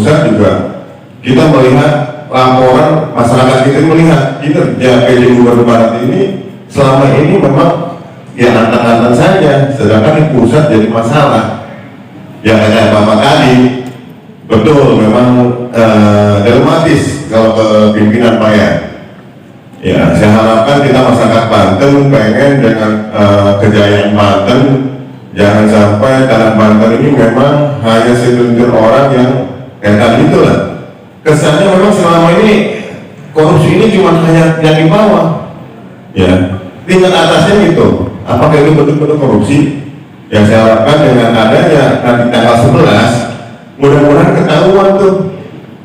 pusat juga kita melihat laporan masyarakat, kita melihat kinerja PJ Gubernur Barat ini selama ini memang ya antang-antang saja, sedangkan di pusat jadi masalah. Ya kayak Bapak tadi, betul memang dilematis kalau ke pimpinan Pak ya. Ya, saya harapkan kita masyarakat Banten pengen dengan kejayaan Banten, jangan sampai tanah Banten ini memang hanya segelintir orang yang kayak tadi itu lah. Kesannya memang selama ini korupsi ini cuma hanya yang di bawah, ya tingkat atasnya gitu. Apakah itu betul-betul korupsi? Yang saya harapkan dengan adanya nanti tanggal 11, mudah-mudahan ketahuan tuh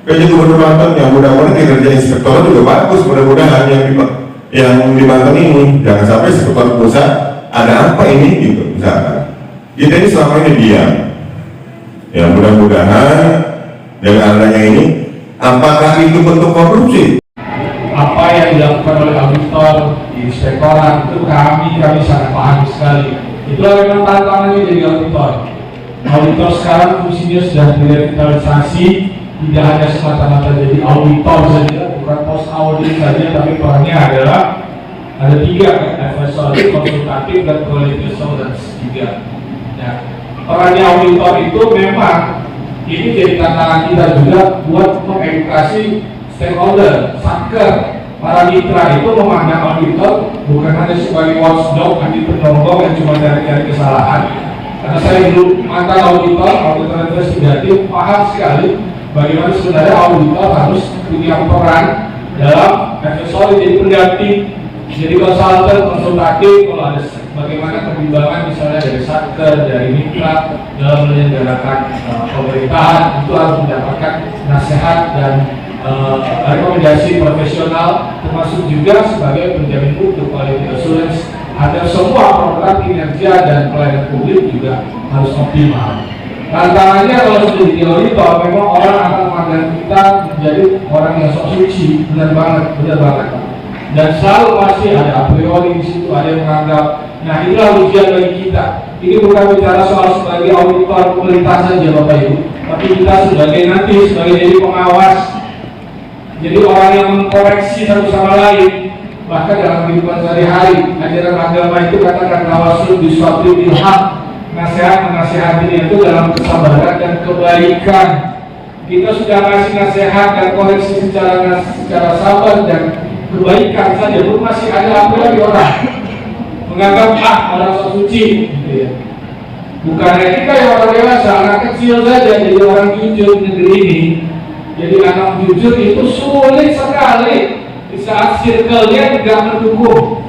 PJ Gubernur Banten, yang mudah-mudahan kinerja inspektor juga bagus, mudah-mudahan yang di Banten ini jangan sampai inspektor pusat ada apa ini gitu misalkan. Kita ini selama ini diam. Ya mudah-mudahan dengan adanya ini, apakah itu bentuk korupsi? Apa yang dilakukan oleh auditor di inspektorat itu kami sangat paham sekali. Itulah memang tantangannya jadi auditor. Auditor sekarang fungsinya sudah direvitalisasi, tidak hanya semata-mata jadi auditor saja, bukan post audit saja, tapi perannya adalah ada 3 kan, advisory, konsultatif, dan quality assurance 3. Nah, perannya auditor itu memang ini jadi tantangan kita juga buat mengedukasi stakeholder, satker, para mitra itu memandang auditor bukan hanya sebagai watchdog, anti penonggok yang cuma cari-cari kesalahan. Karena saya dulu mantan auditor investigatif, paham sekali bagaimana sebenarnya auditor harus punya peran dalam advisory, jadi pendamping, jadi konsultatif kalau ada bagaimana kebimbangan misalnya dari satker, dari mitra dalam menyelenggarakan pemerintahan, itu harus mendapatkan nasihat dan rekomendasi profesional, termasuk juga sebagai penjamin mutu quality assurance agar semua program kinerja dan pelayanan publik juga harus optimal. Tantangannya kalau sudah jadi auditor, memang orang akan memandang kita menjadi orang yang sok suci, benar banget. Dan selalu pasti ada a priori di situ, ada yang menganggap. Nah inilah ujian bagi kita. Ini bukan bicara soal sebagai auditor pemerintah saja Bapak Ibu, tapi kita sebagai jadi pengawas. Jadi orang yang mengkoreksi satu sama lain, bahkan dalam kehidupan sehari-hari, ajaran agama itu katakan tawasul bisabri bil haq, nasihat menasihati itu dalam kesabaran dan kebaikan. Kita sudah ngasih nasihat dan koreksi secara sabar dan kebaikan saja, pun masih ada apa lagi orang menganggap orang sok suci, gitu ya. Bukannya kita yang orang dewasa, anak kecil saja jadi orang jujur di negeri ini. Jadi anak jujur itu sulit sekali di saat circle-nya tidak mendukung.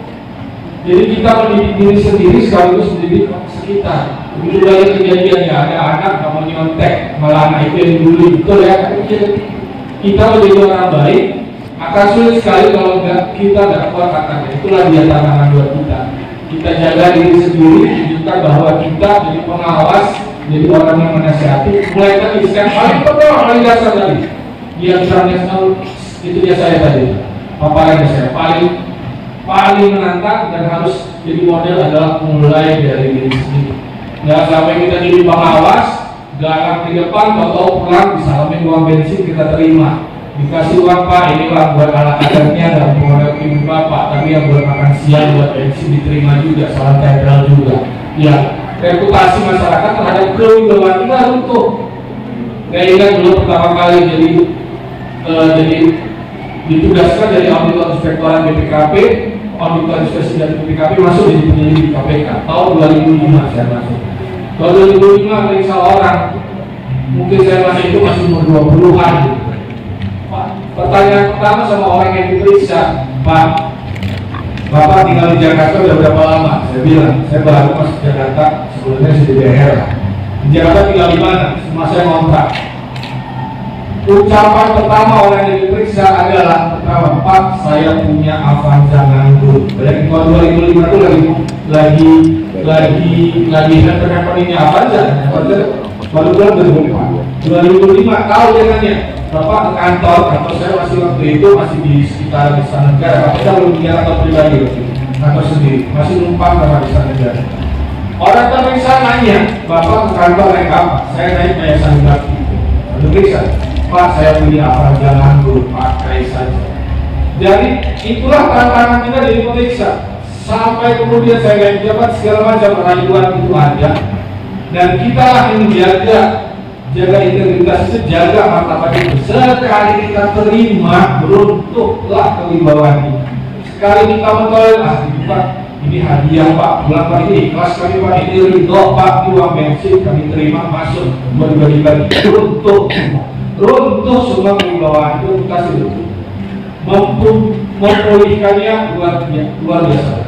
Jadi kita mendidik diri sendiri sekaligus mendidik sekitar. Begitu banyak kejadian ya, ada anak nggak mau nyontek, malah anak itu yang dulu betul ya. Kita menjadi orang baik akan sulit sekali kalau kita tidak kuat akannya. Itulah dia tantangan buat kita. Kita jaga diri sendiri, tunjukkan bahwa kita jadi pengawas, jadi orang yang menasihati. Mulai tadi yang paling penting, paling dasar tadi. Yang internasional itu dia saya tadi. Paparan saya paling menantang dan harus jadi model adalah mulai dari diri sendiri. Jangan sampai kita jadi pengawas, galak di depan, atau pulang disalamin uang bensin kita terima. Dikasih uang Pak, ini Pak buat anak-anaknya dan pengelola ibu bapak, tapi yang buat makan siang buat bensin diterima juga, salam tempel juga. Ya, reputasi masyarakat terhadap kewibawaan kita runtuh. Saya ingat dulu pertama kali jadi ditugaskan dari auditor inspektorat BPKP, auditor investigasi BPKP masuk jadi penyelidik di KPK tahun 2005 saya masuk. Tahun 2005 periksa orang, mungkin saya masih umur 20-an gitu. Pak, pertanyaan pertama sama orang yang diperiksa, Pak, Bapak tinggal di Jakarta udah berapa lama? Saya bilang, saya baru masuk Jakarta, sebelumnya saya di daerah. Di Jakarta tinggal di mana? Semua saya ngontrak. Ucapan pertama orang yang diperiksa adalah pertama, Pak, saya punya Avanza nganggur. Dari tahun 2005 itu lagi handphone ini Avanza baru bulan 2005 tahu dia nanya, Bapak ke kantor saya masih waktu itu masih di sekitar Istana Negara, tapi saya belum punya kantor pribadi kantor sendiri, masih numpang sama Istana Negara. Orang terperiksa nanya, Bapak ke kantor naik apa? Saya naik Yayasan Bakti. Lalu periksa, Pak saya pilih apa, jangan dulu pakai saja. Jadi itulah tantangan kita jadi pemeriksa. Sampai kemudian saya ganti jabat segala macam rayuan itu ada, dan kita lah yang jaga integritas itu, jaga martabat itu. Sekali kita terima, beruntuklah kewibawaan ini. Sekali kita menolak, Pak, ini hadiah Pak, pulang Pak, ini kelas kami Pak, ini ridho Pak, uang bensin kami terima masuk buat bagi-bagi. Runtuh semua kewibawaan itu, kasih itu. Memulihkannya luar biasa.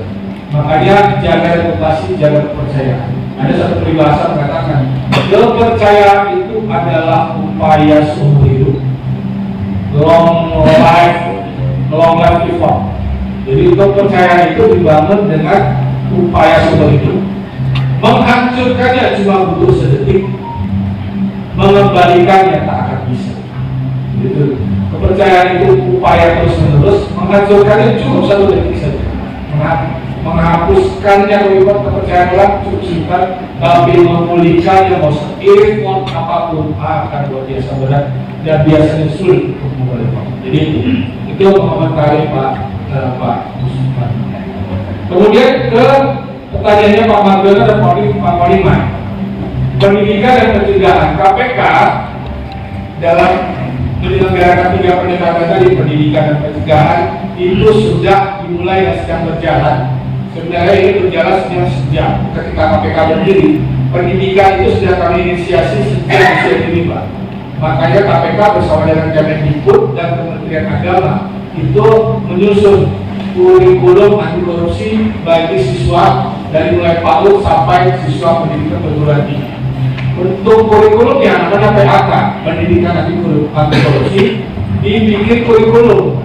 Makanya jaga reputasi, jaga kepercayaan. Ada satu peribahasa mengatakan kepercayaan itu adalah upaya seumur hidup, long life effort. Jadi kepercayaan itu dibangun dengan upaya seumur hidup. Menghancurkannya cuma butuh sedetik, mengembalikannya tak akan bisa. Gitu. Kepercayaan itu upaya terus menerus, menghancurkannya cukup satu detik saja. Menghapuskannya kepercayaan orang cukup singkat, tapi memulihkannya mau effort apapun akan luar biasa berat dan biasanya sulit untuk memulihkan. Jadi itu mengomentari Pak Musliman. Kemudian ke pertanyaannya Pak Mardiono dan Pak Maliman, pendidikan dan pencegahan. KPK dalam menyelenggarakan 3 pendekatan tadi, pendidikan dan pencegahan, itu sudah dimulai dan sedang berjalan. Sebenarnya ini berjalan sejak ketika KPK berdiri. Pendidikan itu sudah kami inisiasi sejak usia dini Pak. Makanya KPK bersama dengan Kemendikbud dan Kementerian Agama itu menyusun kurikulum anti korupsi bagi siswa dari mulai PAUD sampai siswa pendidikan perguruan tinggi. Untuk kurikulumnya namanya PAK, pendidikan anti korupsi, dibikin kurikulum,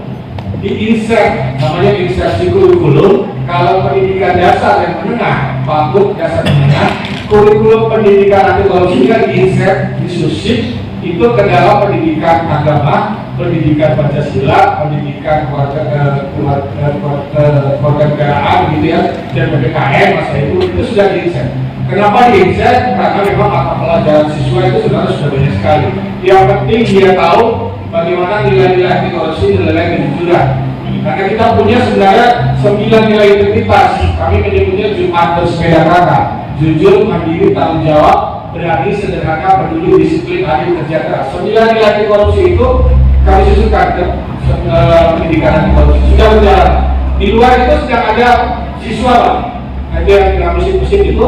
diinsert, namanya insersi kurikulum. Kalau pendidikan dasar dan menengah, PAUD dasar menengah, kurikulum pendidikan anti korupsi kan diinsert, disusip itu ke dalam pendidikan agama, pendidikan Pancasila, pendidikan kewarganegaraan gitu ya, dan PPKN masa itu sudah diinsert. Kenapa diinsert? Karena memang mata pelajaran siswa itu sebenarnya sudah banyak sekali. Yang penting dia tahu bagaimana nilai-nilai anti korupsi, nilai-nilai kejujuran. Karena kita punya sebenarnya 9 nilai integritas. Kami menyebutnya Jumat bersepeda kakak: jujur, mandiri, tanggung jawab, berani, sederhana, peduli, disiplin, adil, kerja keras. 9 nilai anti korupsi itu kami susunkan ke pendidikan anti korupsi. Sudah berjalan. Di luar itu sedang ada siswa Pak. Nanti yang dengan musim-musim itu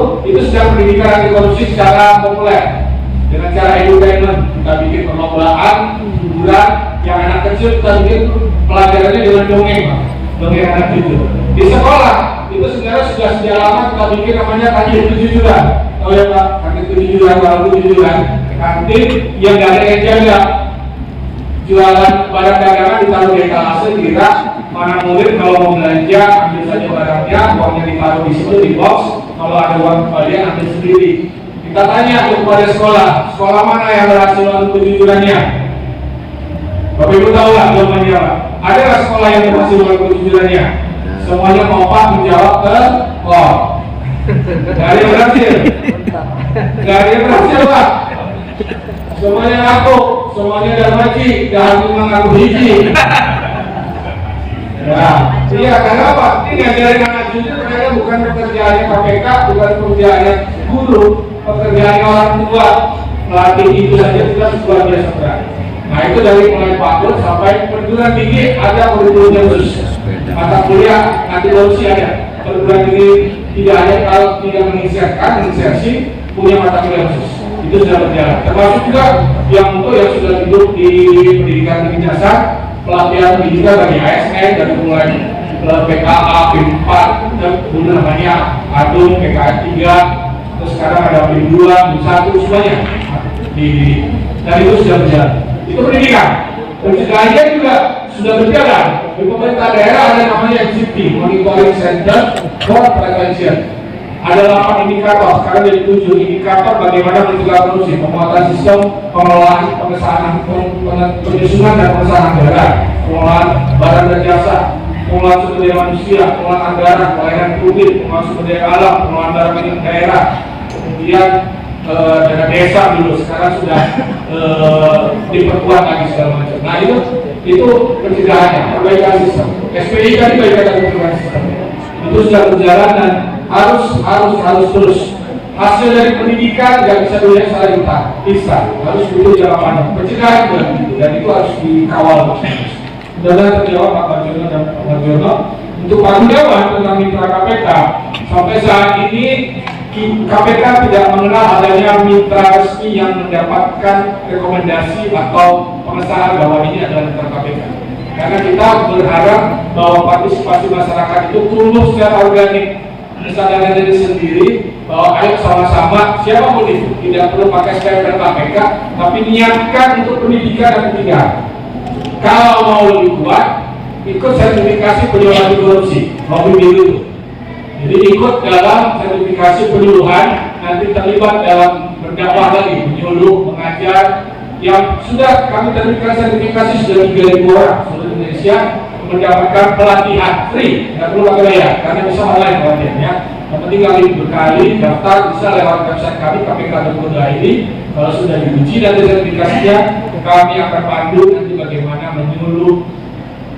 sedang pendidikan anti korupsi secara populer. Dengan cara edutainment, kita bikin perlombaan, hiburan, yang anak kecil kita bikin pelajarannya dengan dongeng Pak. Dongeng anak jujur. Di sekolah itu sebenarnya sudah sejak lama kita bikin namanya kantin kejujuran. Tahu ya Pak, kantin kejujuran, kalau kejujuran, kantin yang gak ada yang jaga. Jualan barang dagangan ditaruh di etalase, kira mana murid kalau mau belanja ambil saja barangnya, uangnya ditaruh di situ di box. Kalau ada uang kembalian ambil sendiri. Kita tanya kepada sekolah mana yang berhasil untuk kejujurannya? Bapak Ibu tahu nggak jawabannya Pak? Ada nggak sekolah yang berhasil untuk kejujurannya? Semuanya mau Pak menjawab ke kor. Gak ada yang berhasil. Gak ada yang berhasil Pak. Semuanya ngaku, semuanya ada maji, dan mengaku hiji. Nah, iya karena apa? Ini ngajarin anak jujur ternyata bukan pekerjaannya KPK, bukan pekerjaannya guru, pekerjaannya orang tua. Melatih itu saja sudah luar biasa berat. Nah itu dari mulai PAUD sampai perguruan tinggi ada kurikulum khusus. Mata kuliah anti korupsi ada. Perguruan tinggi tidak ada kalau tidak menginsersi punya mata kuliah khusus. Itu sudah berjalan. Termasuk juga yang untuk yang sudah duduk di pendidikan tinggi dasar, pelatihan pendidikan bagi ASN dari mulai PKA, P4, dan kemudian namanya ADUM, PKA 3, terus sekarang ada P2, P1, semuanya. Dan itu sudah berjalan. Itu pendidikan. Pencegahannya juga sudah berjalan. Di pemerintah daerah ada namanya MCP, Monitoring Center for Prevention. Ada 8 indikator, sekarang jadi 7 indikator bagaimana mencegah korupsi, penguatan sistem, pengelolaan, pengesahan, penyusunan dan pengesahan anggaran, pengelolaan barang dan jasa, pengelolaan sumber daya manusia, pengelolaan anggaran, pelayanan publik, pengelolaan sumber daya alam, pengelolaan barang milik daerah, kemudian dana desa dulu, sekarang sudah diperkuat lagi segala macam. Nah itu pencegahannya, perbaikan sistem. SPI kan perbaikan sistem. Itu sudah berjalan dan harus terus. Hasil dari pendidikan nggak bisa dilihat secara instan, harus butuh jangka panjang. Pencegahan juga gitu, dan itu harus dikawal terus. Sudah terjawab Pak Marjono dan Pak Marjono. Untuk Pak Gunawan tentang mitra KPK, sampai saat ini KPK tidak mengenal adanya mitra resmi yang mendapatkan rekomendasi atau pengesahan bahwa ini adalah mitra KPK. Karena kita berharap bahwa partisipasi masyarakat itu tumbuh secara organik, kesadaran diri sendiri bahwa ayo sama-sama siapapun itu tidak perlu pakai stempel KPK, tapi niatkan untuk pendidikan dan pencegahan. Kalau mau lebih kuat, ikut sertifikasi penyuluhan korupsi, mau dulu. Jadi ikut dalam sertifikasi penyuluhan, nanti terlibat dalam berdakwah lagi, menyuluh, mengajar. Yang sudah kami terbitkan sertifikasi sudah 3.000 orang seluruh Indonesia mendapatkan pelatihan free, nggak perlu pakai bayar karena bisa online pelatihannya. Yang penting kali berkali daftar bisa lewat website kami kpk.go.id. Kalau sudah diuji dan sertifikasinya, kami akan pandu nanti bagaimana menyuluh.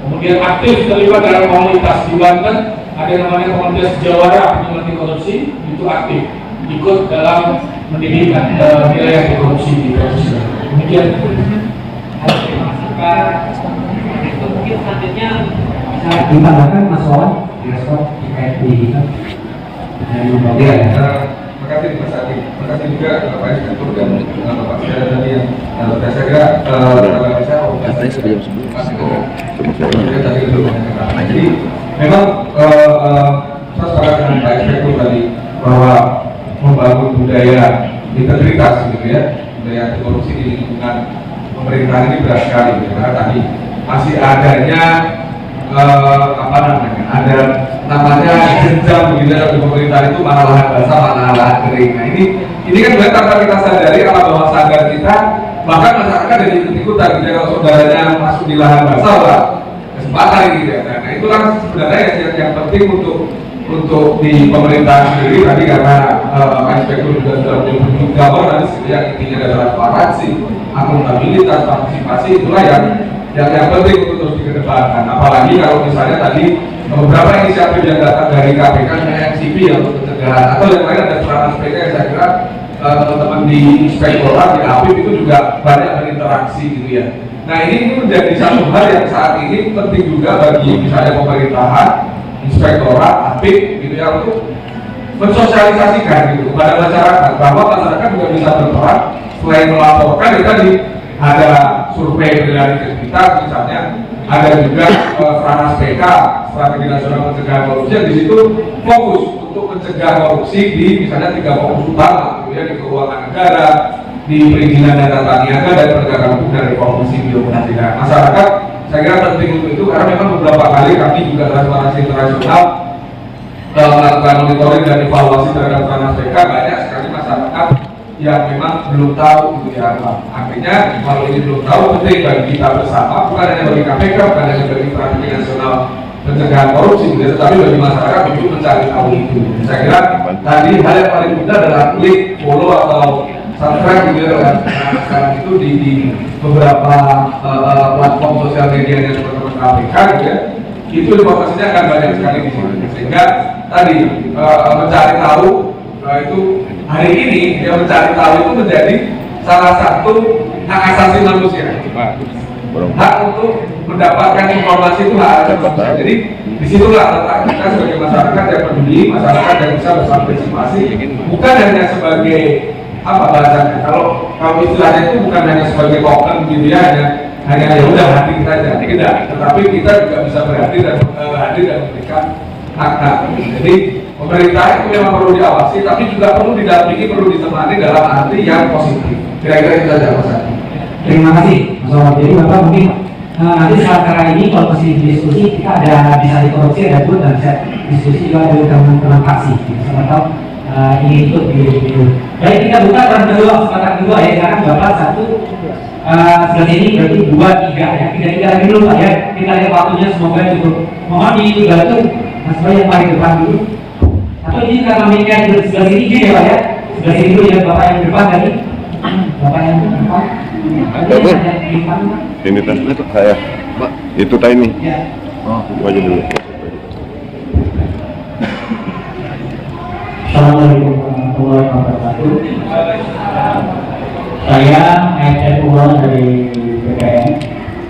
Kemudian aktif terlibat dalam komunitas di Banten, ada yang namanya komunitas Jawara anti korupsi, itu aktif ikut dalam mendidik nilai anti korupsi di korupsi. Demikian. Mungkin selanjutnya bisa ditambahkan Mas Wawan direspon terkait pendidikan dan ya, terima kasih Mas Adi, terima kasih juga Pak Inspektur dan Bapak Sekda tadi yang saya kira katanya sebelum tadi itu jadi memang saya sepakat dengan Pak Inspektur tadi bahwa membangun budaya integritas gitu ya, budaya anti korupsi di lingkungan pemerintahan ini berat sekali gitu. Karena tadi masih adanya ada namanya jenjang begitu di pemerintahan itu, mana lahan basah, mana lahan kering. Nah ini kan benar tanpa kita sadari alam bawah sadar kita, bahkan masyarakat jadi ikut-ikutan gitu ya. Kalau saudaranya masuk di lahan basah lah kesempatan gitu ya. Nah itu kan sebenarnya yang penting untuk di pemerintahan sendiri tadi, karena Pak Inspektur juga sudah menyebut governance gitu ya, intinya adalah transparansi, akuntabilitas, partisipasi, itulah yang penting untuk terus dikedepankan. Apalagi kalau misalnya tadi beberapa inisiatif yang datang dari KPK, misalnya NCP yang untuk pencegahan, atau yang lain ada peranan SPK yang saya kira teman-teman di inspektorat, di APIP itu juga banyak berinteraksi gitu ya. Nah ini menjadi satu hal yang saat ini penting juga bagi misalnya pemerintahan, inspektorat, APIP gitu ya, untuk mensosialisasikan gitu kepada masyarakat, bahwa masyarakat juga bisa berperan selain melaporkan. Ya tadi ada survei dari integritas misalnya, ada juga Peranas PK, Strategi Nasional Pencegahan Korupsi, yang di situ fokus untuk mencegah korupsi di misalnya 3 fokus utama, gitu ya, di keuangan negara, di perizinan dan tata niaga, dan penegakan hukum dan reformasi sipil. Nah, masyarakat saya kira penting untuk itu, karena memang beberapa kali kami juga Transparansi Internasional melakukan monitoring dan evaluasi terhadap Peranas PK, banyak sekali masyarakat yang memang belum tahu gitu ya. Akhirnya kalau ini belum tahu, penting bagi kita bersama, bukan hanya bagi KPK, bukan hanya bagi Strategi Nasional Pencegahan Korupsi gitu ya, tetapi bagi masyarakat untuk mencari tahu itu. Saya kira tadi hal yang paling mudah adalah klik, follow atau subscribe gitu ya. Sekarang itu di beberapa platform sosial media yang teman-teman KPK gitu ya, itu informasinya akan banyak sekali di sini. Sehingga tadi mencari tahu itu hari ini dia mencari tahu itu menjadi salah satu hak asasi manusia. Hak untuk mendapatkan informasi itu hak asasi manusia. Jadi disitulah letak kita sebagai masyarakat yang peduli, masyarakat yang bisa berpartisipasi, bukan hanya sebagai apa bahasanya. Kalau istilahnya itu bukan hanya sebagai token gitu ya, hanya ya udah hadir saja. Tidak, tetapi kita juga bisa hadir dan memberikan hak. Jadi pemerintah itu memang perlu diawasi, tapi juga perlu didampingi, perlu ditemani dalam arti yang positif. Kira-kira itu saja Mas Adi. Terima kasih Mas Wawan. Jadi Bapak mungkin nanti saat cara ini kalau masih diskusi, kita ada bisa di korupsi, ada pun dan bisa diskusi juga ada teman-teman fraksi. Siapa tahu ini ikut gitu. Baik, kita buka peran kedua, kesempatan kedua ya. Sekarang Bapak satu sebelah sini berarti 2, 3 ya. 3 lagi dulu Pak ya. Kita lihat waktunya, semoga cukup. Mohon dibantu Mas Boy yang paling depan dulu. Atau ini karena media di sebelah sini gini ya Pak ya. Sebelah sini dulu ya, Bapak yang depan tadi. Bapak yang depan. Bapak. Ini tas saya. Pak. Itu tadi ini. Ya. Oh. Itu aja dulu. Assalamualaikum warahmatullahi wabarakatuh. Saya ASN Uang dari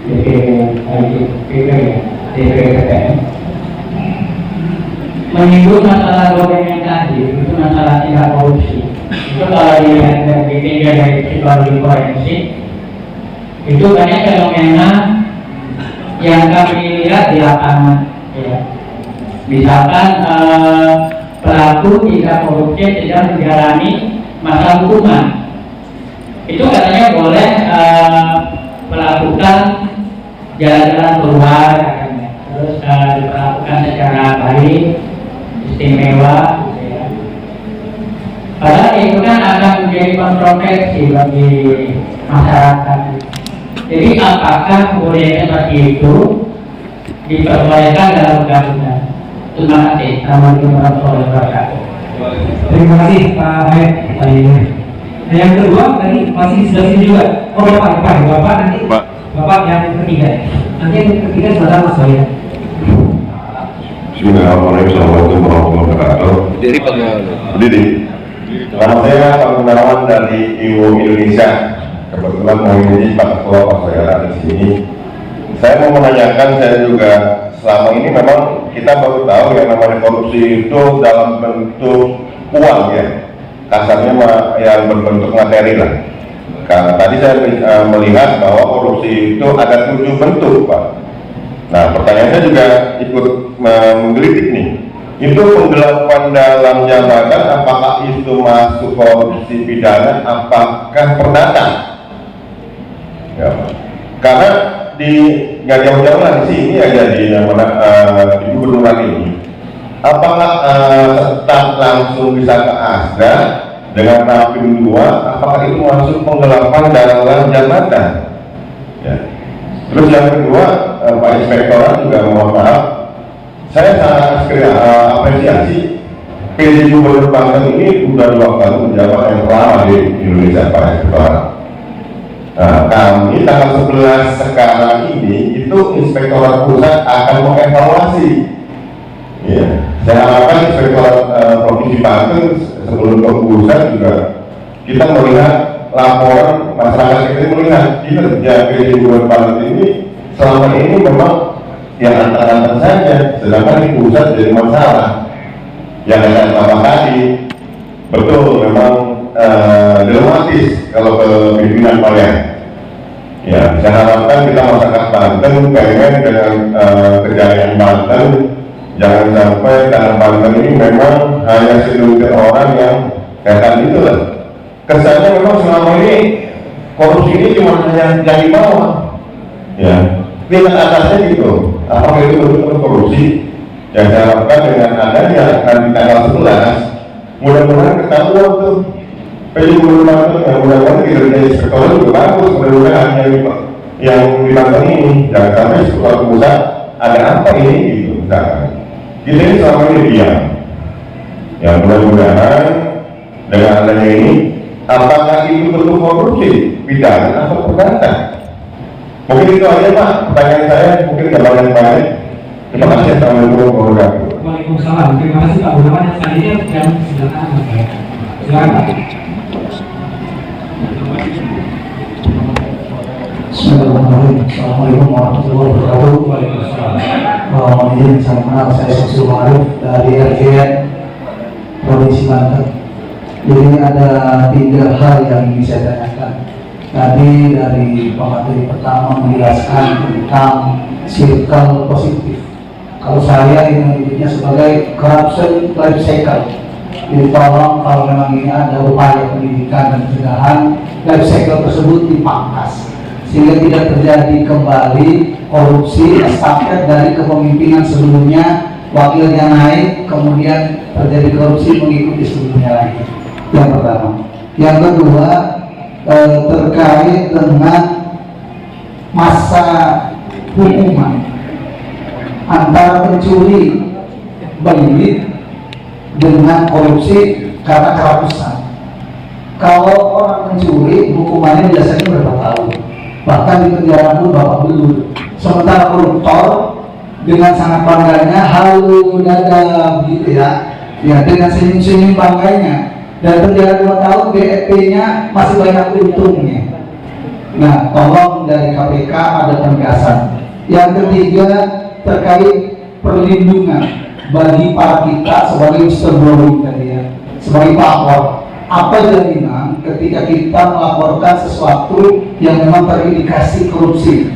BPN, DPPN. Menyinggung masalah dokumen tadi, itu masalah tindak korupsi. Itu kalau dilihat dari tiga dari psikologi forensik, itu banyak fenomena yang kami lihat di lapangan. Ya. Misalkan pelaku tindak korupsi sedang menjalani masa hukuman, itu katanya boleh melakukan jalan-jalan keluar, katanya. Terus diperlakukan secara baik, istimewa, gitu ya. Padahal itu kan akan menjadi kontroversi bagi masyarakat. Jadi apakah kemudian seperti itu diperbolehkan dalam undang-undang? Terima kasih. Assalamualaikum warahmatullahi wabarakatuh. Terima kasih Pak Haid. Nah, yang kedua tadi masih di sebelah sini juga. Oh Bapak nanti. Pak. Bapak yang ketiga. Nanti yang ketiga sebelah Mas Soya. Bismillahirrahmanirrahim. Assalamualaikum warahmatullahi wabarakatuh. Dari Pak. Berdiri. Nama saya Pak Gunawan dari IWO Indonesia. Kebetulan mau ini Pak Ketua Pak Soyara di sini. Saya mau menanyakan, saya juga selama ini memang kita baru tahu yang namanya korupsi itu dalam bentuk uang ya, kasarnya yang berbentuk materi lah. Karena tadi saya melihat bahwa korupsi itu ada 7 bentuk Pak. Nah pertanyaan saya juga ikut menggelitik nih, itu penggelapan dalam jabatan apakah itu masuk korupsi pidana, apakah perdata? Ya, karena di nggak jauh-jauh lah di sini aja di di gubernuran ini, apakah tetap langsung bisa ke ASDA dengan Rapim 2, apakah itu masuk penggelapan dalam jabatan? Ya. Terus yang kedua, Pak Inspektorat juga mohon maaf, saya sangat apresiasi PJ Gubernur Banten ini sudah 2 kali menjabat yang lama di Indonesia Pak Inspektorat. Nah, kami tanggal 11 sekarang ini itu Inspektorat Pusat akan mengevaluasi. Ya, saya harapkan Inspektorat Provinsi Banten sebelum ke pusat juga kita melihat laporan masyarakat, kita melihat kinerja PJ Gubernur Banten ini selama ini memang yang antar-antar saja, sedangkan di pusat jadi masalah. Yang saya katakan tadi betul memang dilematis kalau ke pimpinan kalian. Ya, saya harapkan kita masyarakat Banten pengen dengan kejayaan Banten, jangan sampai karena Banten ini memang hanya segelintir orang yang kayak gitu lah. Kesannya memang selama ini korupsi ini cuma hanya yang di bawah. Ya, tingkat atasnya gitu. Apakah itu betul-betul korupsi? Yang saya harapkan dengan adanya nanti tanggal 11, mudah-mudahan ketahuan tuh PJ Gubernur Banten, yang mudah-mudahan kinerja inspektorat juga bagus, mudah-mudahan yang di Banten ini jangan sampai Inspektorat Pusat ada apa ini gitu. Misalkan kita ini selama ini diam. Ya mudah-mudahan dengan adanya ini, apakah itu bentuk korupsi pidana atau perdata? Mungkin itu aja Pak pertanyaan saya, mungkin nggak banyak. Terima kasih. Assalamualaikum warahmatullahi wabarakatuh. Waalaikumsalam. Terima kasih Pak Gunawan. Yang selanjutnya yang sebelah kanan Mas Soya. Silakan Pak. Bismillahirrahmanirrahim. Assalamualaikum warahmatullahi wabarakatuh. Waalaikumsalam. Izin saya kenal, saya Syamsul Ma'ruf dari RGN Provinsi Banten. Jadi ada 3 hal yang ingin saya tanyakan. Tadi dari Pak Materi pertama menjelaskan tentang circle positif. Kalau saya ingin menyebutnya sebagai corruption life cycle. Jadi tolong kalau memang ini ada upaya pendidikan dan pencegahan, life cycle tersebut dipangkas sehingga tidak terjadi kembali korupsi estafet dari kepemimpinan sebelumnya, wakilnya naik, kemudian terjadi korupsi mengikuti sebelumnya lagi. Yang pertama. Yang kedua, terkait dengan masa hukuman antara pencuri belit dengan korupsi karena kerakusan. Kalau orang mencuri, hukumannya biasanya berapa tahun. Bahkan di penjara pun bapak belur. Sementara koruptor dengan sangat bangganya, halu dada begitu ya, dengan senyum-senyum bangganya. Dan penjara 2 tahun, BEP-nya masih banyak untungnya. Nah, tolong dari KPK ada penegasan. Yang ketiga terkait perlindungan bagi para kita sebagai whistleblower tadi ya, sebagai pelapor. Apa jaminan ketika kita melaporkan sesuatu yang memang terindikasi korupsi?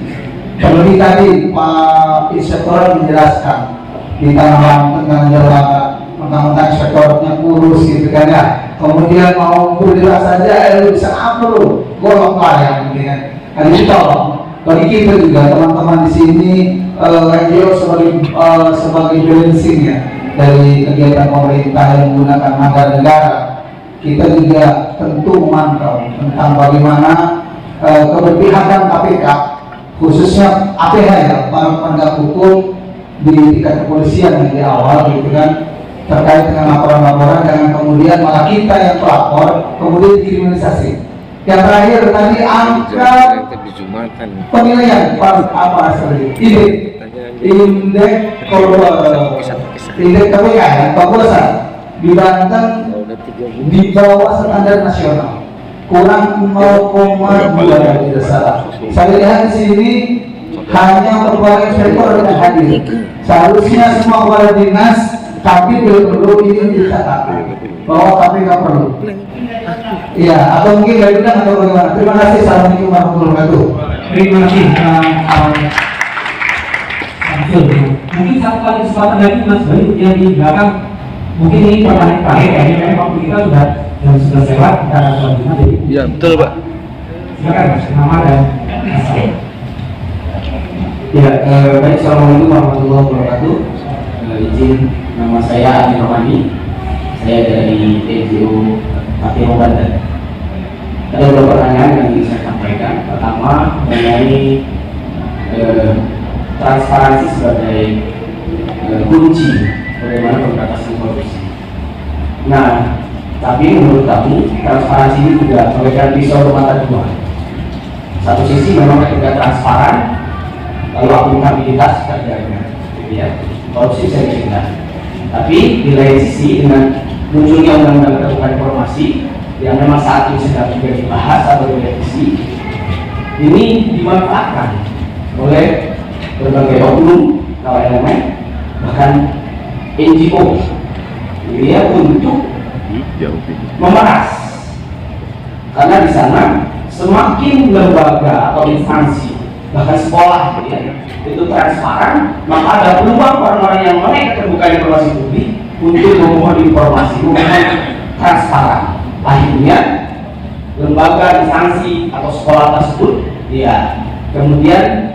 Terlebih tadi Pak Inspektor menjelaskan di Tanah mentang-mentang inspektornya kurus gitu kan ya, kemudian mau bergerak saja, lu bisa apa lu? Golok lah yang kemudian. Nah ini tolong bagi kita juga teman-teman di sini NGO sebagai balancing ya dari kegiatan pemerintah yang menggunakan anggaran negara. Kita juga tentu memantau tentang bagaimana keberpihakan KPK, khususnya APH ya, para penegak hukum di tingkat kepolisian yang di awal gitu kan, terkait dengan laporan-laporan, jangan kemudian malah kita yang pelapor kemudian dikriminalisasi. Yang terakhir tadi angka penilaian apa seperti ini indeks KPK ya, kepuasan di Banten di bawah standar nasional, kurang 0,2 dari salah. Saya lihat di sini hanya kepala inspektor yang hadir. Seharusnya semua kepala dinas, tapi perlu ini dicatat bahwa KPK perlu. Iya, atau mungkin dari bidang atau bagaimana. Terima kasih. Assalamualaikum warahmatullahi wabarakatuh. Terima kasih. Mungkin satu kali kesempatan lagi Mas Bayu yang di belakang. Mungkin ini pertanyaan terakhir ya, ini memang waktu kita sudah jam 11 lewat, kita akan selanjutnya jadi. Iya betul Pak. Silakan Mas, nama dan asal. Ya, baik, assalamualaikum warahmatullahi wabarakatuh. Izin, nama saya Adi Rohani. Saya dari NGO Fatihah Banten. Ada beberapa pertanyaan yang ingin saya sampaikan. Pertama, mengenai transparansi sebagai kunci bagaimana pemberantasan korupsi. Nah, tapi menurut kami transparansi ini juga memberikan pisau bermata dua. Satu sisi memang ketika transparan, lalu akuntabilitas terjaga, gitu ya. Korupsi saya cegah. Tapi di lain sisi dengan munculnya undang-undang keterbukaan informasi yang memang saat ini sedang juga dibahas atau direvisi, ini dimanfaatkan oleh berbagai oknum, elemen, bahkan NGO, dia untuk memeras, karena di sana semakin lembaga atau instansi bahkan sekolah ya, itu transparan, maka ada peluang orang-orang yang melek keterbukaan informasi publik untuk memohon informasi, memohon transparan. Akhirnya lembaga, instansi atau sekolah tersebut ya kemudian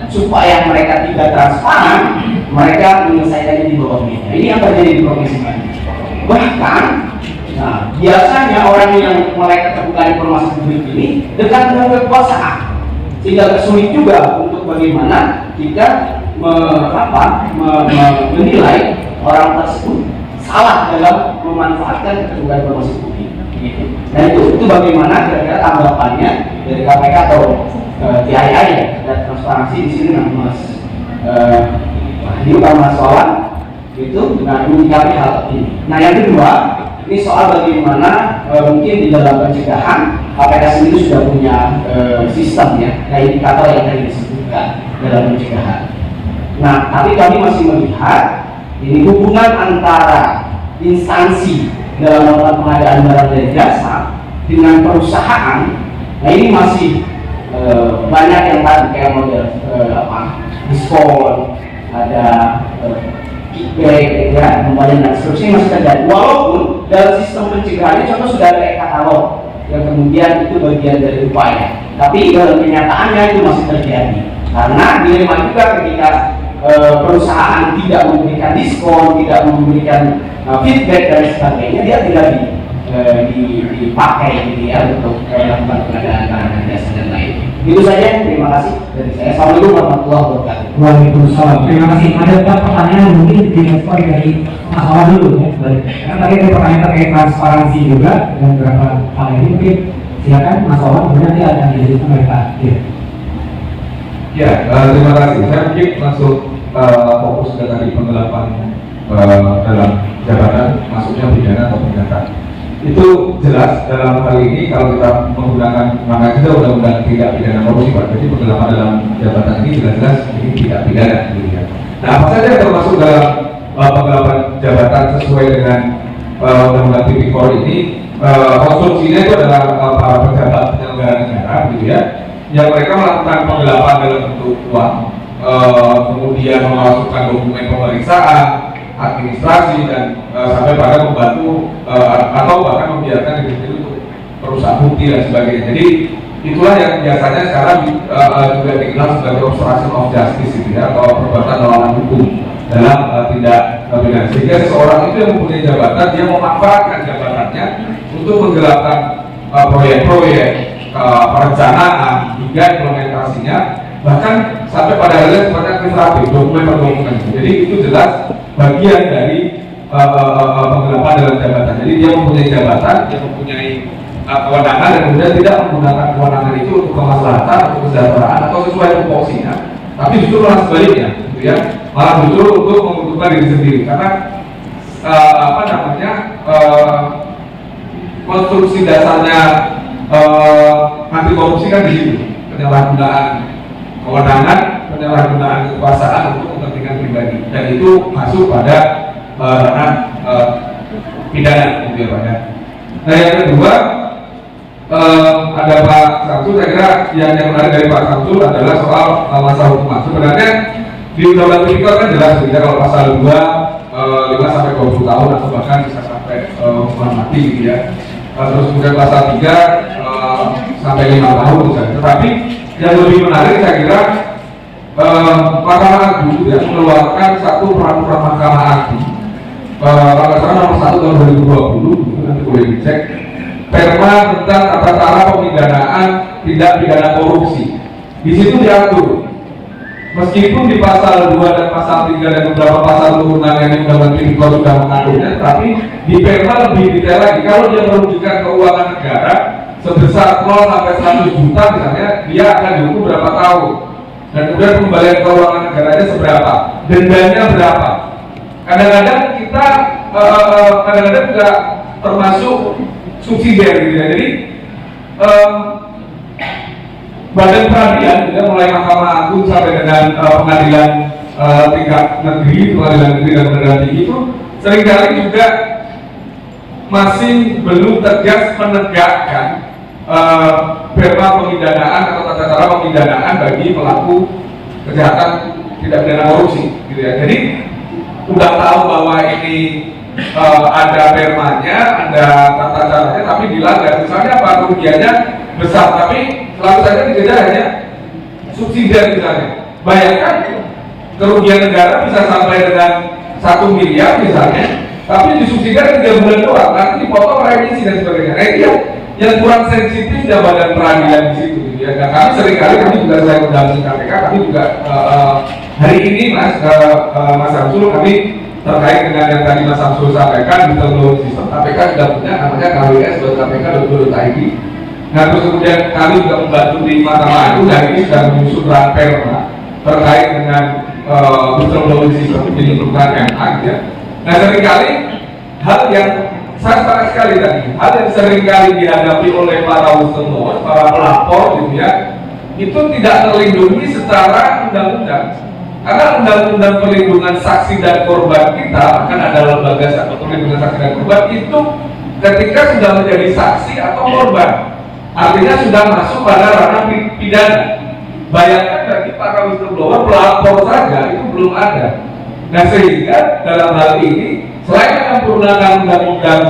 supaya mereka tidak transparan, mereka menyelesaikannya di bawah meja. Ini yang terjadi di Provinsi Banten. Bahkan, nah, biasanya orang yang melek keterbukaan informasi publik ini dekat dengan kekuasaan, sehingga sulit juga untuk bagaimana kita menilai orang tersebut salah dalam memanfaatkan keterbukaan informasi publik. Gitu. Nah itu bagaimana kira-kira tanggapannya dari KPK atau TII ya, dan transparansi di sini Mas Mas Wawan itu dengan menyikapi hal ini. Nah yang kedua, ini soal bagaimana mungkin di dalam pencegahan KPK sendiri sudah punya sistem ya, indikator yang tadi disebutkan dalam pencegahan. Nah tapi kami masih melihat ini hubungan antara instansi dalam melakukan pengadaan barang dan jasa dengan perusahaan. Nah ini masih banyak yang tadi kayak model diskon, ada kickback, ya, pembayaran dan seterusnya masih terjadi. Walaupun dalam sistem pencegahannya contoh sudah ada e-katalog yang kemudian itu bagian dari upaya, tapi dalam kenyataannya itu masih terjadi. Karena dilema juga ketika perusahaan tidak memberikan diskon, tidak memberikan feedback dan sebagainya, dia tidak dipakai gitu ya untuk melakukan pengadaan barang dan jasa dan lain. Itu saja, terima kasih dari saya. Assalamualaikum warahmatullahi wabarakatuh. Waalaikumsalam. Terima kasih. Ada beberapa pertanyaan mungkin direspon dari Mas Awan dulu ya. Karena tadi ada pertanyaan terkait transparansi juga dan beberapa hal ini mungkin silakan Mas Awan, kemudian nanti akan dilanjutkan oleh Pak Dir. Ya, terima kasih. Saya mungkin masuk fokus ke tadi penggelapan dalam jabatan, maksudnya pidana atau perdata. Itu jelas dalam hal ini kalau kita menggunakan makna juga undang-undang tidak pidana korupsi, Pak. Jadi penggelapan dalam jabatan ini jelas-jelas ini tidak pidana, gitu ya. Nah, apa saja yang termasuk dalam penggelapan jabatan sesuai dengan undang-undang tipikor ini? Konstruksinya itu adalah para pejabat penyelenggara negara, gitu ya, yang mereka melakukan penggelapan dalam bentuk uang, kemudian memasukkan dokumen pemeriksaan, administrasi, dan sampai pada membantu atau bahkan membiarkan individu untuk merusak bukti dan sebagainya. Jadi itulah yang biasanya sekarang juga dikenal sebagai obstruction of justice, gitu ya, atau perbuatan melawan hukum dalam tindak pidana. Sehingga seseorang itu yang mempunyai jabatan, dia memanfaatkan jabatannya untuk menggelapkan proyek-proyek, perencanaan hingga implementasinya, bahkan sampai pada akhirnya seperti administratif, dokumen per dokumen. Jadi itu jelas bagian dari penggelapan dalam jabatan. Jadi dia mempunyai jabatan, dia mempunyai kewenangan, dan kemudian tidak menggunakan kewenangan itu untuk kemaslahatan atau kesejahteraan atau sesuai tupoksinya, tapi justru malah sebaliknya, gitu ya, malah justru untuk menguntungkan diri sendiri. Karena konstruksi dasarnya anti korupsi kan di situ, penyalahgunaan kewenangan, penyalahgunaan kekuasaan untuk kepentingan pribadi, dan itu masuk pada ranah pidana, gitu ya, Pak ya. Nah, yang kedua, ada Pak Samsul. Saya kira yang menarik dari Pak Samsul adalah soal masa hukuman. Sebenarnya di undang-undang tipikor kan jelas, gitu ya, kalau pasal 2 5 sampai 20 tahun atau bahkan bisa sampai hukuman mati, gitu ya. Terus kemudian pasal 3 sampai 5 tahun misalnya. Tetapi yang lebih menarik saya kira Mahkamah Agung ya mengeluarkan satu peraturan Mahkamah Agung peraturan nomor 1 tahun 2020, nanti boleh dicek, Perma tentang tata cara pemidanaan tindak pidana korupsi. Di situ diatur, meskipun di pasal 2 dan pasal 3 dan beberapa pasal turunan yang undang-undang tipikor sudah mengaturnya, tapi di Perma lebih detail lagi. Kalau dia merugikan keuangan negara sebesar 0 sampai 100 juta misalnya, dia akan dihukum berapa tahun, dan kemudian pembalian keuangan negaranya seberapa, dendanya berapa. Kadang-kadang kita kadang-kadang juga termasuk subsidiar, gitu ya. Jadi badan peradilan, gitu, mulai Mahkamah Agung sampai dengan pengadilan tingkat negeri, pengadilan negeri dan pengadilan tinggi itu seringkali juga masih belum tegas menegakkan perma pemidanaan atau tata cara pemidanaan bagi pelaku kejahatan tidak pidana korupsi, gitu ya. Jadi udah tahu bahwa ini ada permanya, ada tata caranya, tapi dilanggar. Misalnya apa, kerugiannya besar, tapi selalu saja dikejar hanya subsidiar misalnya. Bayangkan kerugian negara bisa sampai dengan 1 miliar misalnya, tapi disubsidikan 3 bulan doang, nanti dipotong remisi dan sebagainya. Nah, itu yang kurang sensitif ya badan peradilan di situ, gitu ya. Nah, kami seringkali, kami juga saya mendampingi KPK, kami juga hari ini Mas Samsul, kami terkait dengan yang tadi Mas Samsul sampaikan, whistleblower system KPK sudah punya, namanya kws.kpk.go.id. Nah, terus kemudian kami juga membantu di Mahkamah Agung, dan ini sudah menyusun perma terkait dengan whistleblower system di lingkungan MA, ya. Nah, seringkali hal yang saya sepakat sekali tadi, hal yang seringkali dihadapi oleh para whistleblower, para pelapor, gitu ya, itu tidak terlindungi secara undang-undang. Karena undang-undang perlindungan saksi dan korban kita, bahkan ada lembaga perlindungan saksi dan korban itu ketika sudah menjadi saksi atau korban, artinya sudah masuk pada ranah pidana. Bayangkan bagi para whistleblower, pelapor saja itu belum ada. Nah, sehingga dalam hal ini selain menyempurnakan undang-undang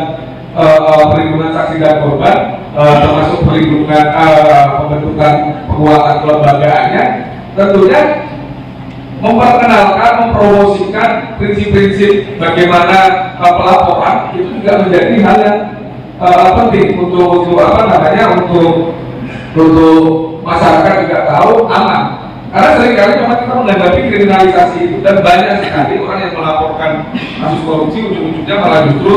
perlindungan saksi dan korban, termasuk perlindungan pembentukan penguatan kelembagaannya, tentunya memperkenalkan, mempromosikan prinsip-prinsip bagaimana pelaporan itu juga menjadi hal yang penting untuk masyarakat juga tahu aman. Karena seringkali memang kita menghadapi kriminalisasi itu dan banyak sekali orang yang melaporkan kasus korupsi ujung-ujungnya malah justru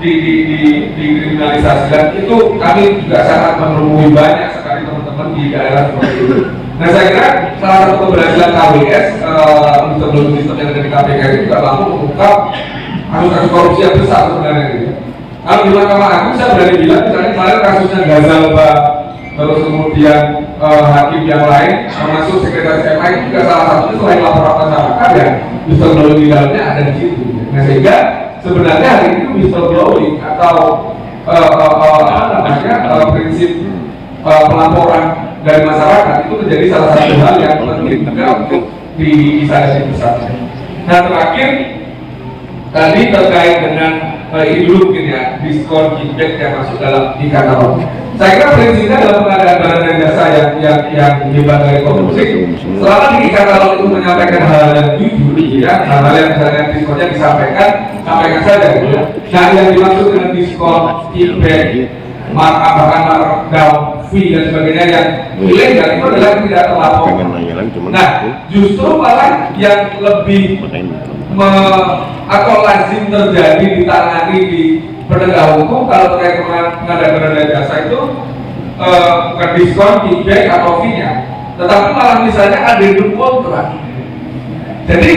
dikriminalisasi, dan itu kami juga sangat menemui banyak sekali teman-teman di daerah seperti itu. Nah, saya kira salah satu keberhasilan KWS sebelum sistem yang ada di KPK itu juga mampu mengungkap kasus-kasus korupsi yang besar sebenarnya gitu. Kalau di Mahkamah Agung saya berani bilang misalnya kemarin kasusnya Gazalba, terus kemudian hakim yang lain termasuk sekretaris MA itu juga salah satunya selain laporan masyarakat ya whistleblowing di dalamnya ada di situ. Nah, sehingga sebenarnya hari itu whistleblowing atau prinsip pelaporan dari masyarakat itu menjadi salah satu hal yang penting juga untuk disadari bersama. Nah, terakhir tadi terkait dengan ini dulu mungkin ya, diskon kickback yang masuk dalam e-katalog. Saya kira prinsipnya dalam pengadaan barang dan jasa yang hebat dari korupsi, selama di e-katalog itu menyampaikan hal yang jujur, ya, hal yang misalnya diskonnya sampaikan saja gitu ya. Nah, yang dimaksud dengan diskon, kickback, markup, bahkan markdown, fee dan sebagainya yang ilegal itu adalah tidak terlapor. Nah, justru malah yang lebih atau lazim terjadi ditangani di penegak hukum kalau terkait pengadaan barang dan jasa itu bukan diskon, kickback atau fee-nya, tetapi malah misalnya addendum kontrak. Jadi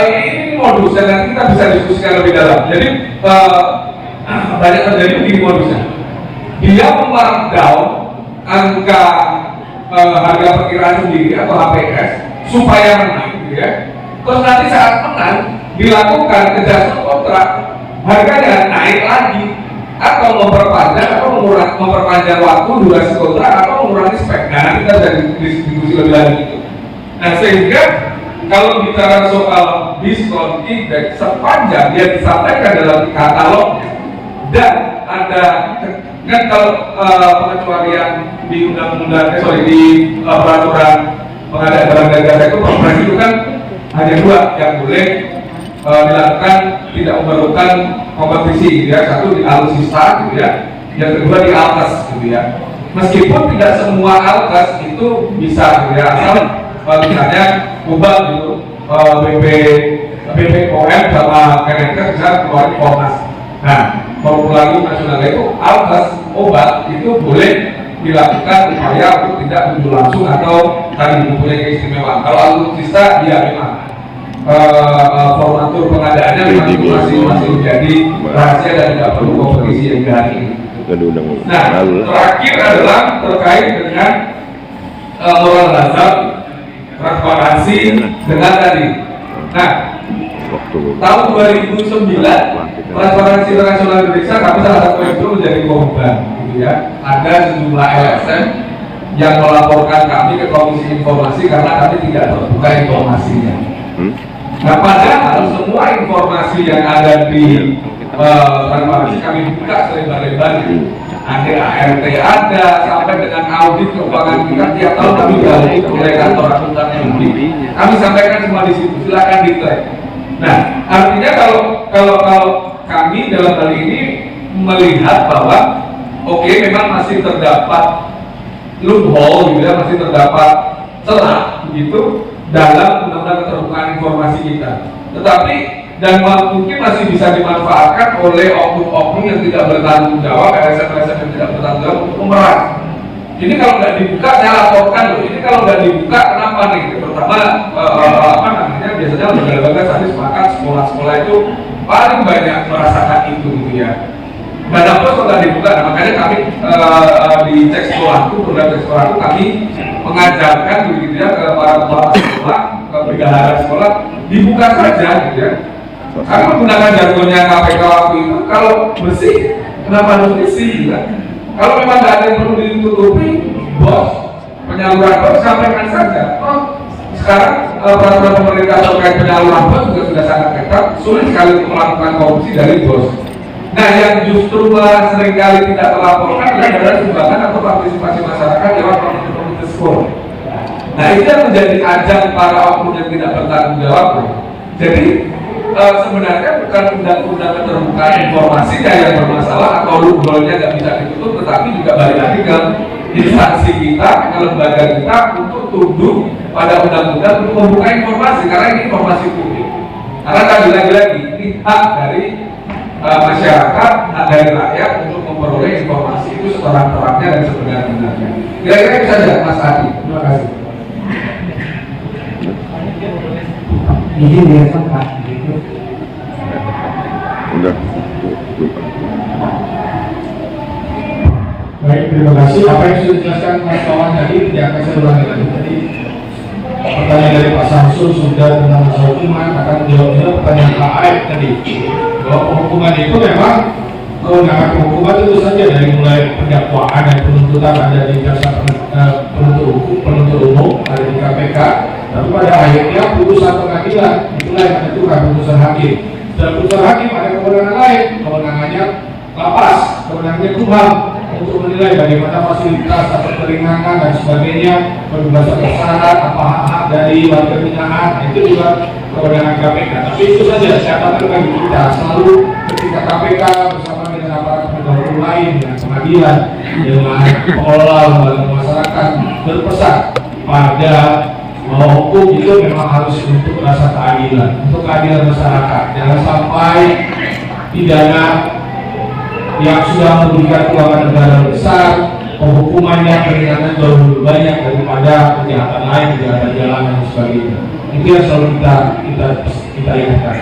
ini modus dan nanti kita bisa diskusikan lebih dalam. Jadi banyak terjadi begini modusnya. Dia memarkdown angka harga perkiraan sendiri atau HPS supaya menang, gitu ya. Terus nanti saat menang dilakukan adjustment kontrak, harganya naik lagi atau memperpanjang waktu durasi kontrak atau mengurangi spek. Nah, nanti kita bisa diskusi lebih lanjut itu. Nah, sehingga kalau bicara soal diskon kickback sepanjang dia disampaikan dalam katalognya dan ada kan kalau pengecualian di undang-undang di peraturan pengadaan barang dan jasa itu perpres itu kan hanya dua yang boleh dilakukan tidak memerlukan kompetisi, gitu ya. Satu di alutsista, gitu ya. Yang kedua di alkes, gitu ya. Meskipun tidak semua alkes itu bisa, gitu ya. Asal misalnya ubah gitu BPOM sama Kemenkes bisa keluarin Komnas. Nah, formula nasional itu alkes obat itu boleh dilakukan upaya untuk tidak muncul langsung atau tadi mempunyai keistimewaan. Kalau alutsista dia memang formatur pengadaannya memang itu masih menjadi rahasia dan tidak perlu kompetisi yang berani. Nah, terakhir adalah terkait dengan moral hazard, transparansi dengan tadi. Nah, tahun 2009 Transparansi Internasional Indonesia kami salah satu itu menjadi korban, gitu ya. Ada sejumlah LSM yang melaporkan kami ke Komisi Informasi karena kami tidak terbuka informasinya. Nah, padahal semua informasi yang ada di transparansi kami buka selebar-lebarnya. Ada ART ada, sampai dengan audit keuangan kita tiap tahun kami diaudit oleh kantor akuntan publik. Kami sampaikan semua di situ, silakan dicek. Nah, artinya kalau kami dalam hal ini melihat bahwa oke, memang masih terdapat loophole, gitu ya, masih terdapat celah begitu dalam undang-undang keterbukaan informasi kita. Tetapi dan mungkin masih bisa dimanfaatkan oleh oknum-oknum yang tidak bertanggung jawab, LSM-LSM yang tidak bertanggung jawab untuk memeras. Ini kalau nggak dibuka, saya laporkan loh. Ini kalau nggak dibuka, kenapa nih? Pertama, biasanya lembaga-lembaga tadi sepakat sekolah-sekolah itu paling banyak merasakan itu, gitu ya. Dana pos kalau nggak dibuka, nah, makanya kami di cek sekolah itu, program cek sekolah itu kami mengajarkan, gitu ya, ke para kepala sekolah, ke bendahara sekolah, dibuka saja, gitu ya. Kami menggunakan jargonnya KPK waktu itu, kalau bersih, kenapa harus bersih, gitu ya? Kalau memang nggak ada yang perlu ditutupi, bos, penyaluran bos sampaikan saja. Oh, sekarang peraturan pemerintah terkait penyaluran bos juga sudah sangat ketat, sulit sekali untuk melakukan korupsi dari bos. Nah, yang justru seringkali tidak terlaporkan adalah sumbangan atau partisipasi masyarakat lewat komite skor. Nah, itu yang menjadi ajang para oknum yang tidak bertanggung jawab. Jadi sebenarnya bukan undang-undang keterbukaan informasinya yang bermasalah atau loophole-nya nggak bisa ditutup, tetapi juga balik lagi ke instansi kita, lembaga kita untuk tunduk pada undang-undang untuk membuka informasi, karena ini informasi publik. Karena lagi-lagi ini hak dari masyarakat, hak dari rakyat untuk memperoleh informasi itu seterang-terangnya dan sebenar-benarnya. Kira-kira bisa tidak, Mas Adi? Terima kasih. Izin direspon Pak. Udah. Baik, terima kasih. Apa yang sudah dijelaskan Mas Kawan tadi tidak akan saya ulangi lagi. Tadi pertanyaan dari Pak Samsul sudah tentang masalah hukuman, akan dijawab juga pertanyaan Pak Aib tadi. Bahwa hukuman itu memang kewenangan hukuman itu saja dari mulai pendakwaan dan penuntutan ada di jasa penuntut umum, ada di KPK. Tapi pada akhirnya putusan pengadilan itulah yang menentukan putusan hakim. Dan putusan hakim ada kewenangan lain, kewenangannya lapas, kewenangannya Kumham untuk menilai bagaimana fasilitas atau keringanan dan sebagainya, pembebasan bersyarat, apa hak-hak dari warga binaan, itu juga kewenangan KPK. Tapi itu saja catatan bagi kita selalu ketika KPK bersama dengan aparat penegak hukum lain, dengan pengadilan, dengan pengelola lembaga masyarakat berpesan pada bahwa hukum itu memang harus untuk rasa keadilan, untuk keadilan masyarakat. Jangan sampai pidana yang sudah merugikan keuangan negara besar, penghukumannya keringanan jauh lebih banyak daripada kejahatan lain, kejahatan jalan dan sebagainya. Itu yang selalu kita ingatkan.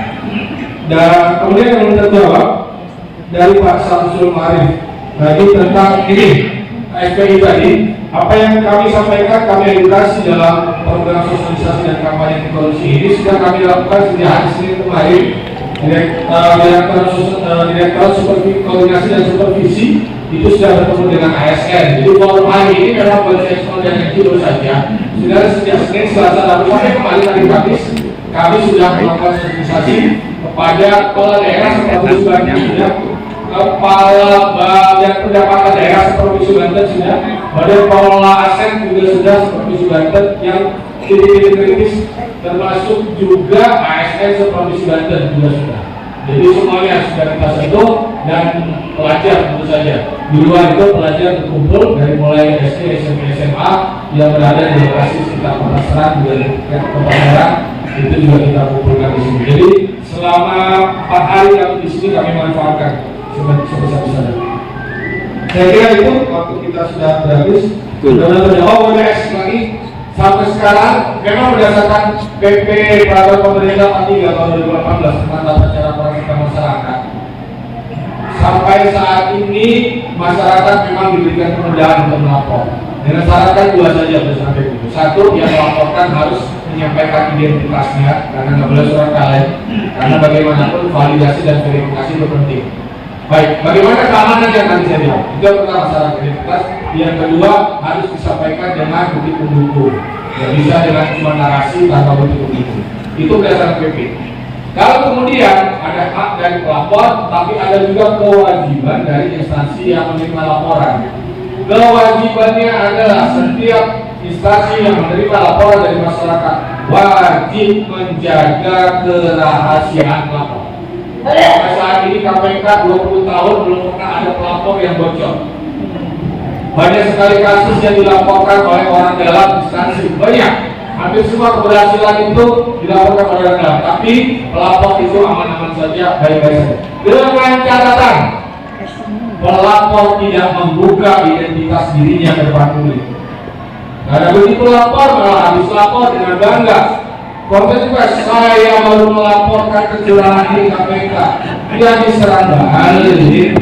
Dan kemudian yang terjawab dari Pak Samsul Marif lagi tentang ini FPI tadi, apa yang kami sampaikan, kami edukasi dalam program sosialisasi dan kampanye anti korupsi ini sudah kami lakukan sejak hari Senin kemarin. Direktorat Koordinasi dan Supervisi itu sudah bertemu dengan ASN. Jadi forum hari ini memang buat ekspor dan ekspor saja. Sudah sejak Senin, Selasa, Rabu sampai kemarin hari Kamis kami sudah melakukan sosialisasi kepada kepala daerah seperti Banten, kepala badan pendapatan daerah seperti Banten sudah, badan pengelola aset juga sudah seperti Banten yang titik-titik kritis, termasuk juga ASN seperti Banten juga sudah. Jadi semuanya sudah kita sentuh dan pelajar tentu saja. Di luar itu pelajar berkumpul dari mulai SD, SMP, SMA yang berada di lokasi sekitar Pemasaran juga Kepasaran itu juga kita kumpulkan di sini. Jadi selama 4 hari kami di sini kami manfaatkan sebesar-besarnya. Saya kira itu waktu kita sudah habis. Dan terjawab oleh lagi. Sampai sekarang memang berdasarkan PP Peraturan Pemerintah 3 tahun 2018 tentang tata cara peran masyarakat. Sampai saat ini masyarakat memang diberikan kemudahan untuk melapor. Dengan syarat kan 2 saja berdasarkan PP. 1, yang melaporkan harus menyampaikan identitasnya karena nggak boleh surat kaleng. Karena bagaimanapun validasi dan verifikasi itu penting. Baik, bagaimana keamanan yang tadi saya bilang? Itu yang pertama syarat identitas. Yang kedua harus disampaikan dengan bukti pendukung. Tidak bisa dengan cuma narasi tanpa bukti pendukung. Itu berdasarkan PP. Kalau kemudian ada hak dari pelapor, tapi ada juga kewajiban dari instansi yang menerima laporan. Kewajibannya adalah setiap instansi yang menerima laporan dari masyarakat wajib menjaga kerahasiaan lapor. Sampai saat ini KPK 20 tahun belum pernah ada pelapor yang bocor. Banyak sekali kasus yang dilaporkan oleh orang dalam instansi, banyak. Hampir semua keberhasilan itu dilaporkan oleh orang dalam, tapi pelapor itu aman-aman saja, baik-baik saja. Dengan catatan, pelapor tidak membuka identitas dirinya ke depan publik. Karena begitu lapor, malah habis lapor dengan bangga. Konten juga saya baru melaporkan kecurangan di KPK, dia diserang balik.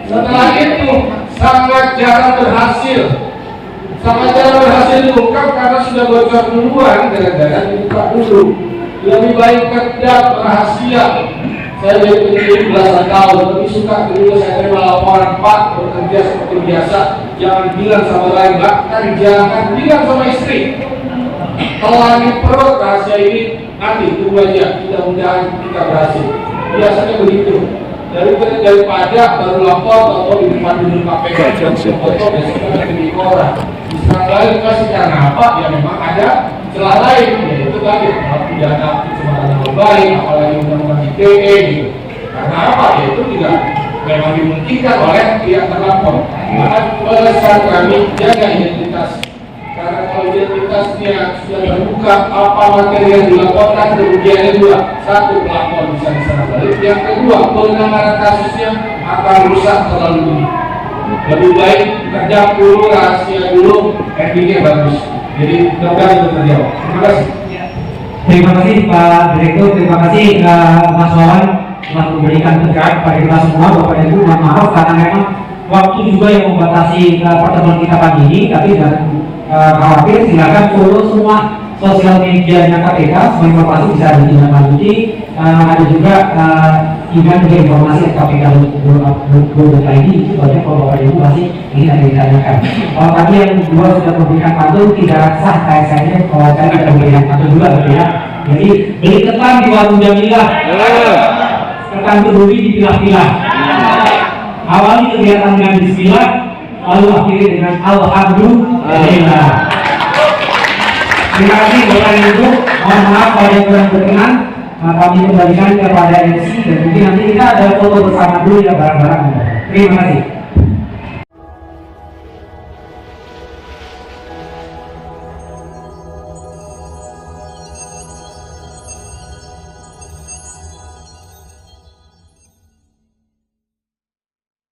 Setelah itu sangat jarang berhasil diungkap karena sudah bocor duluan gara-gara dibuka dulu. Lebih baik kedap rahasia. Saya jadi penyidik belasan tahun, lebih suka dulu saya terima laporan Pak bekerja seperti biasa, jangan bilang sama lain, bahkan jangan bilang sama istri. Kalau di perut rahasia ini nanti tunggu aja, mudah-mudahan kita berhasil. Biasanya begitu. Daripada baru lapor atau di depan dulu KPK foto besok di koran. Diserang lain kasih karena apa? Ya memang ada celah lain, yaitu tadi pidana pencemaran nama baik, apalagi undang-undang ITE gitu. Karena apa? Yaitu tidak memang dimungkinkan oleh pihak terlapor. Maka pesan kami jaga identitas, karena kalau identitasnya sudah terbuka, apa materi yang dilaporkan kerugiannya dua. Satu, pelapor bisa diserang balik. Yang kedua, penanganan kasusnya akan rusak terlalu dini. Lebih baik kerja dulu, rahasia dulu, endingnya bagus. Jadi mudah-mudahan itu terjawab. Terima kasih. Terima kasih Pak Direktur, terima kasih Mas Wawan telah memberikan pencerahan kepada kita semua. Bapak Ibu, mohon maaf karena memang waktu juga yang membatasi pertemuan kita pagi ini, tapi jangan khawatir, silakan follow semua sosial medianya KPK, semua informasi bisa ditindaklanjuti. Ada juga email juga informasi kpk.go.id, itu banyak kalau Bapak Ibu pasti ingin ada ditanyakan. Kalau tadi yang kedua sudah memberikan pantun, tidak sah KSN-nya, kalau saya tidak memberikan pantun juga gitu ya. Jadi beli ketan di warung Jamilah, ketan keduri dipilah-pilah. Awali kegiatan dengan bismillah, lalu akhiri dengan alhamdulillah. Terima kasih Bapak Ibu, mohon maaf kalau yang kurang berkenan. Kami kembalikan kepada MC dan mungkin nanti kita ada foto bersama dulu ya bareng-bareng. Terima kasih.